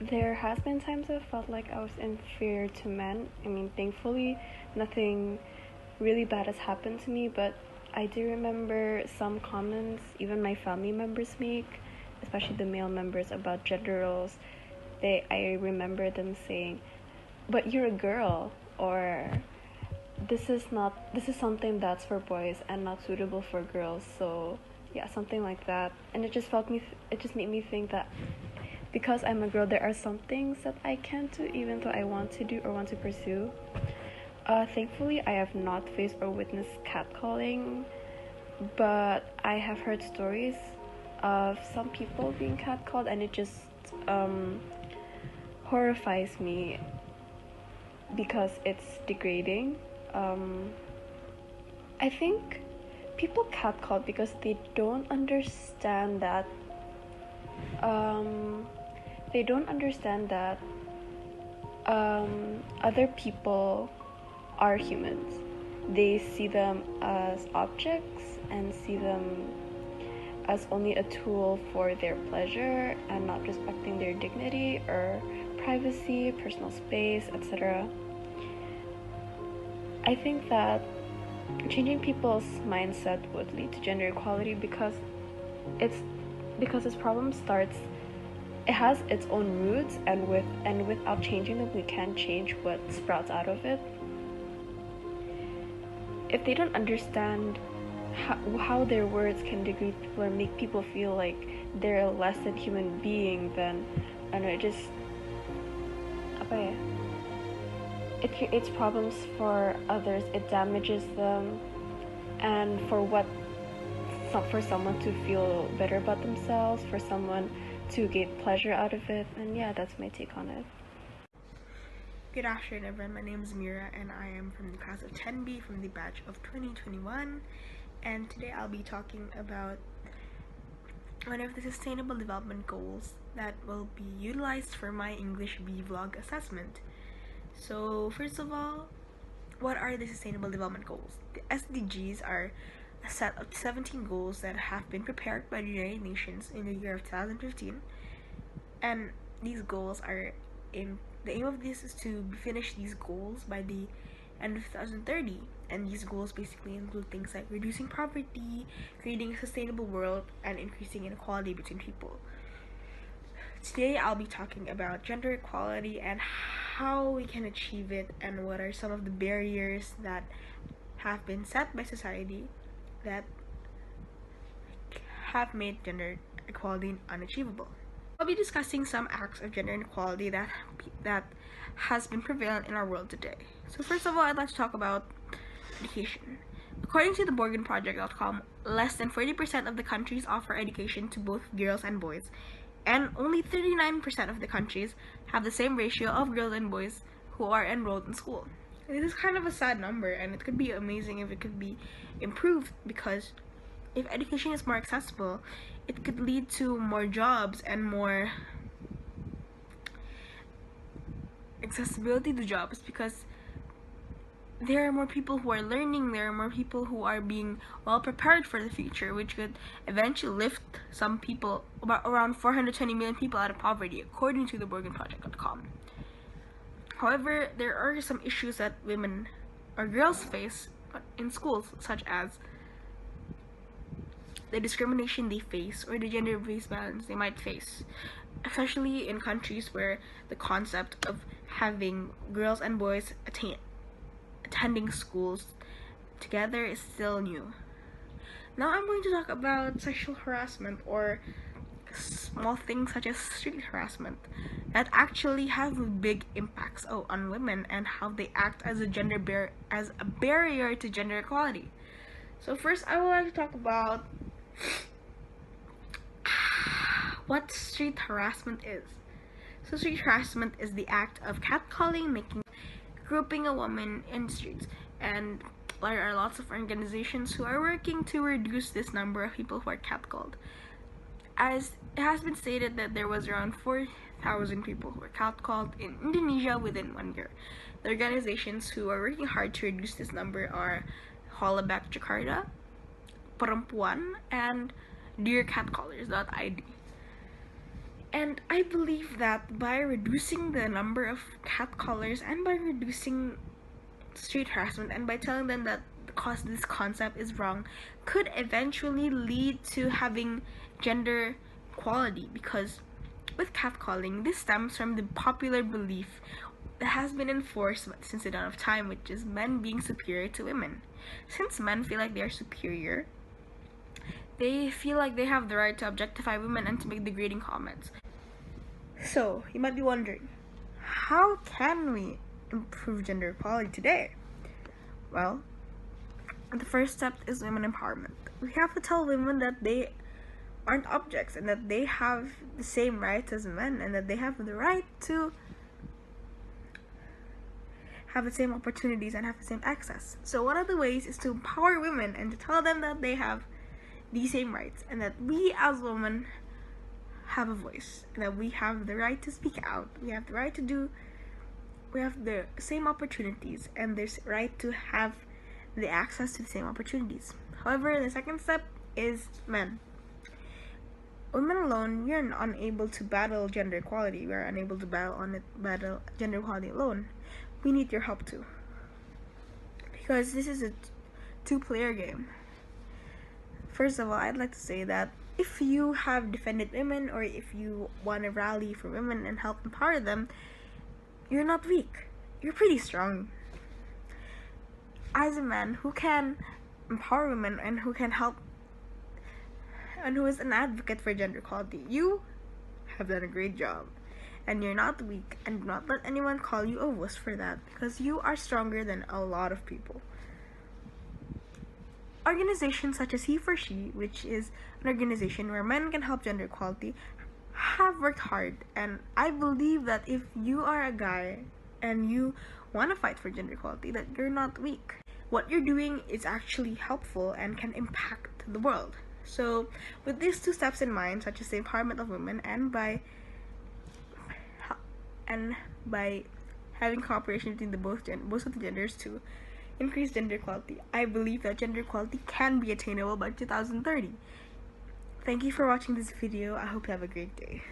There has been times I felt like I was inferior to men. I mean, thankfully, nothing really bad has happened to me, but I do remember some comments even my family members make, especially the male members, about gender roles. I remember them saying, "But you're a girl," or this is something that's for boys and not suitable for girls." So yeah, something like that. And it just made me think that because I'm a girl, there are some things that I can't do even though I want to do or want to pursue. Thankfully, I have not faced or witnessed catcalling, but I have heard stories of some people being catcalled, and it just um, horrifies me because it's degrading. Um, I think people catcall because they don't understand that. Um, they don't understand that other people are humans. They see them as objects and see them as only a tool for their pleasure and not respecting their dignity or privacy, personal space, etc. I think that changing people's mindset would lead to gender equality it's because this problem starts it has its own roots, and without changing them we can't change what sprouts out of it. If they don't understand how their words can degrade people or make people feel like they're a less than human being, then I don't know, it just apa ya, it creates problems for others, it damages them, and for someone to feel better about themselves, for someone to get pleasure out of it. And yeah, that's my take on it. Good afternoon, everyone. My name is Mira, and I am from the class of 10B from the batch of 2021. And today I'll be talking about one of the Sustainable Development Goals that will be utilized for my English B vlog assessment. So, first of all, what are the Sustainable Development Goals? The SDGs are a set of 17 goals that have been prepared by the United Nations in the year of 2015, and these goals are the aim of this is to finish these goals by the end of 2030, and these goals basically include things like reducing poverty, creating a sustainable world, and increasing inequality between people. Today I'll be talking about gender equality and how we can achieve it, and what are some of the barriers that have been set by society that have made gender equality unachievable. I'll be discussing some acts of gender inequality that has been prevalent in our world today. So first of all, I'd like to talk about education. According to the BorgenProject.com, less than 40% of the countries offer education to both girls and boys, and only 39% of the countries have the same ratio of girls and boys who are enrolled in school. This is kind of a sad number, and it could be amazing if it could be improved, because if education is more accessible, it could lead to more jobs and more accessibility to jobs, because there are more people who are learning, there are more people who are being well prepared for the future, which could eventually lift some people, about around 420 million people, out of poverty, according to the BorgenProject.com. However, there are some issues that women or girls face in schools, such as the discrimination they face or the gender-based violence they might face, especially in countries where the concept of having girls and boys attending schools together is still new. Now I'm going to talk about sexual harassment, or small things such as street harassment, that actually have big impacts on women and how they act as a barrier to gender equality. So first, I would like to talk about what street harassment is. So street harassment is the act of catcalling, grouping a woman in the streets, and there are lots of organizations who are working to reduce this number of people who are catcalled. As it has been stated that there was around 4,000 people who were catcalled in Indonesia within 1 year. The organizations who are working hard to reduce this number are Hollaback Jakarta, Perempuan, and DearCatcallers.id. And I believe that by reducing the number of catcallers and by reducing street harassment and by telling them that this concept is wrong could eventually lead to having gender equality, because with catcalling, this stems from the popular belief that has been enforced since the dawn of time, which is men being superior to women. Since men feel like they are superior, they feel like they have the right to objectify women and to make degrading comments. So, you might be wondering, how can we improve gender equality today? Well, the first step is women empowerment. We have to tell women that they aren't objects and that they have the same rights as men and that they have the right to have the same opportunities and have the same access. So one of the ways is to empower women and to tell them that they have the same rights and that we as women have a voice and that we have the right to speak out. We have the right to do, we have the same opportunities and there's right to have the access to the same opportunities. However, the second step is men. Women alone, we are unable to battle gender equality. We are unable to battle gender equality alone. We need your help too, because this is a two-player game. First of all, I'd like to say that if you have defended women or if you want to rally for women and help empower them, you're not weak. You're pretty strong. As a man who can empower women and who can help and who is an advocate for gender equality, you have done a great job. And you're not weak, and do not let anyone call you a wuss for that, because you are stronger than a lot of people. Organizations such as He4She, which is an organization where men can help gender equality, have worked hard, and I believe that if you are a guy and you want to fight for gender equality, that you're not weak. What you're doing is actually helpful and can impact the world. So with these two steps in mind, such as the empowerment of women and by having cooperation between both of the genders to increase gender equality, I believe that gender equality can be attainable by 2030. Thank you for watching this video. I hope you have a great day.